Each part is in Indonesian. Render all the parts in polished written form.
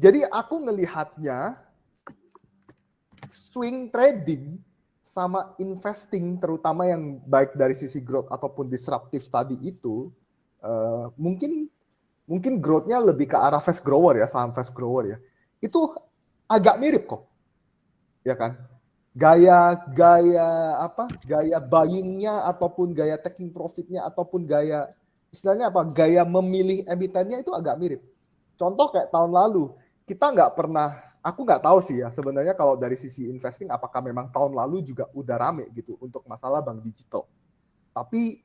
Jadi aku ngelihatnya swing trading sama investing, terutama yang baik dari sisi growth ataupun disruptif tadi itu, mungkin growth-nya lebih ke arah fast grower ya, saham fast grower ya. Itu agak mirip kok, ya kan? Gaya buying-nya ataupun gaya taking profit-nya ataupun gaya istilahnya apa? Gaya memilih emitennya itu agak mirip. Contoh kayak tahun lalu, aku nggak tahu sih ya sebenarnya kalau dari sisi investing apakah memang tahun lalu juga udah rame gitu untuk masalah bank digital. Tapi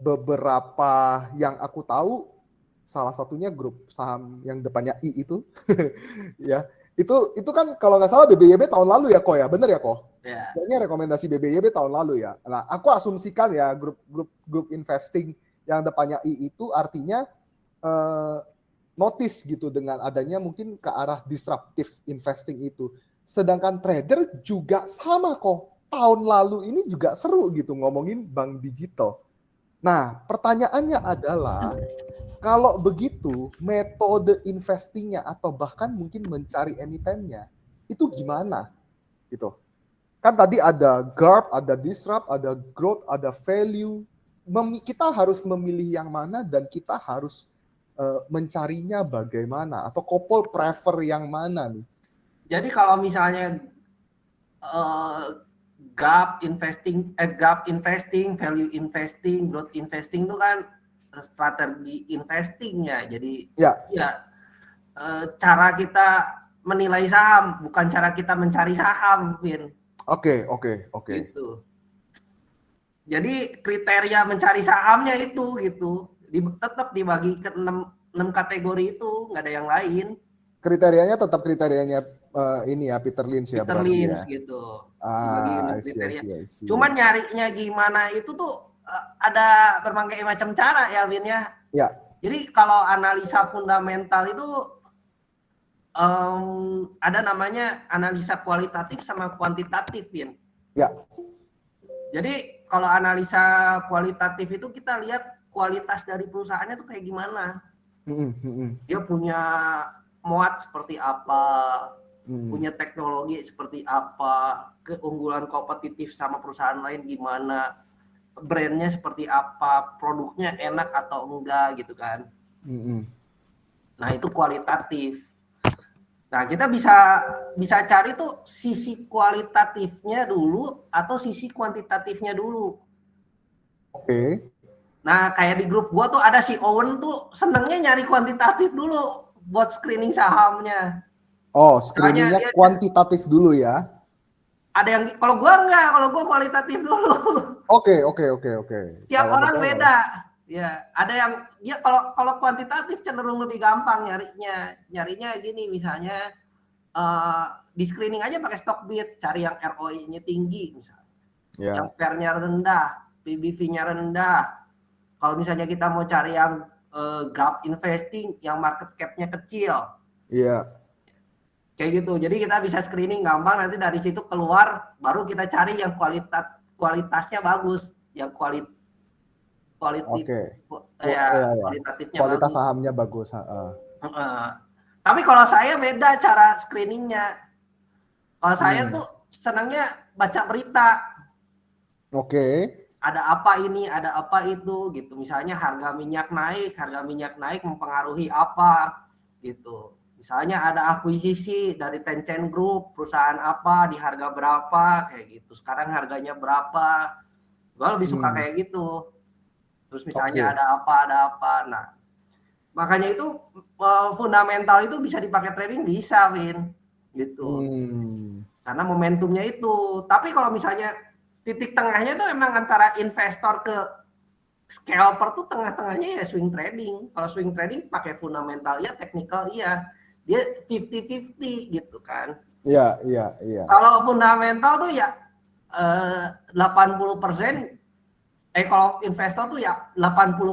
beberapa yang aku tahu, salah satunya grup saham yang depannya I itu, ya itu kan kalau nggak salah BBYB tahun lalu ya, Ko ya, bener ya, Ko? Ya. Kayaknya rekomendasi BBYB tahun lalu ya. Nah, aku asumsikan ya grup investing yang depannya I itu artinya notice gitu dengan adanya mungkin ke arah disruptive investing itu. Sedangkan trader juga sama kok. Tahun lalu ini juga seru gitu ngomongin bank digital. Nah, pertanyaannya adalah kalau begitu metode investingnya atau bahkan mungkin mencari emitennya itu gimana gitu. Kan tadi ada GARP, ada disrupt, ada growth, ada value. Kita harus memilih yang mana dan kita harus mencarinya bagaimana atau Kopol prefer yang mana nih? Jadi kalau misalnya gap investing, value investing, growth investing itu kan strategi investingnya. Jadi ya cara kita menilai saham, bukan cara kita mencari saham, Vin. Oke. Gitu. Jadi kriteria mencari sahamnya itu gitu. Tetap dibagi ke 6 kategori itu, nggak ada yang lain. Kriterianya tetap kriterianya ini ya, Peter Lynch ya. Peter Lynch ya. Gitu. Dibagi 6 kriteria. Cuman nyarinya gimana itu tuh ada berbagai macam cara ya, Win ya. Ya. Jadi kalau analisa fundamental itu ada namanya analisa kualitatif sama kuantitatif, Win. Ya. Jadi kalau analisa kualitatif itu kita lihat kualitas dari perusahaannya tuh kayak gimana. Dia punya muat seperti apa, punya teknologi seperti apa, keunggulan kompetitif sama perusahaan lain gimana, brandnya seperti apa, produknya enak atau enggak gitu kan. Nah itu kualitatif. Nah kita bisa cari tuh sisi kualitatifnya dulu atau sisi kuantitatifnya dulu. Oke. Nah kayak di grup gua tuh ada si Owen tuh senengnya nyari kuantitatif dulu buat screening sahamnya. Oh, screeningnya kuantitatif dulu ya? Ada yang kalau gua enggak, kalau gua kualitatif dulu. Oke. Tiap orang beda. Ya, ada yang ya kalau kuantitatif cenderung lebih gampang nyarinya gini misalnya di screening aja pakai Stockbit, cari yang ROI-nya tinggi misalnya. Yang PER-nya rendah, PBV-nya rendah. Kalau misalnya kita mau cari yang gap investing yang market cap-nya kecil. Iya. Kayak gitu. Jadi kita bisa screening gampang, nanti dari situ keluar baru kita cari yang kualitasnya bagus, yang kualitatifnya kualitas bagus. sahamnya bagus. Tapi kalau saya beda cara screeningnya. Kalau saya tuh senangnya baca berita. Oke. Ada apa ini, ada apa itu gitu. Misalnya harga minyak naik mempengaruhi apa gitu. Misalnya ada akuisisi dari Tencent Group, perusahaan apa di harga berapa kayak gitu. Sekarang harganya berapa. Gue lebih suka kayak gitu. Terus misalnya ada apa. Nah, makanya itu fundamental itu bisa dipakai trading, bisa, Win. Gitu. Karena momentumnya itu. Tapi kalau misalnya titik tengahnya itu emang antara investor ke scalper tuh tengah-tengahnya ya swing trading. Kalau swing trading pakai fundamental ya, technical iya. Dia 50-50 gitu kan. Iya. Kalau fundamental tuh ya 80%, kalau investor tuh ya 80%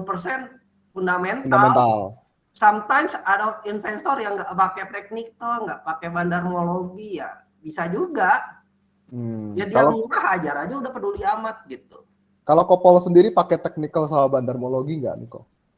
fundamental. Sometimes ada investor yang nggak pakai technical, nggak pakai bandarmologi ya bisa juga. Ya dia murah aja udah peduli amat gitu. Kalau Kopol sendiri pakai technical sama bandarmologi nggak, Niko?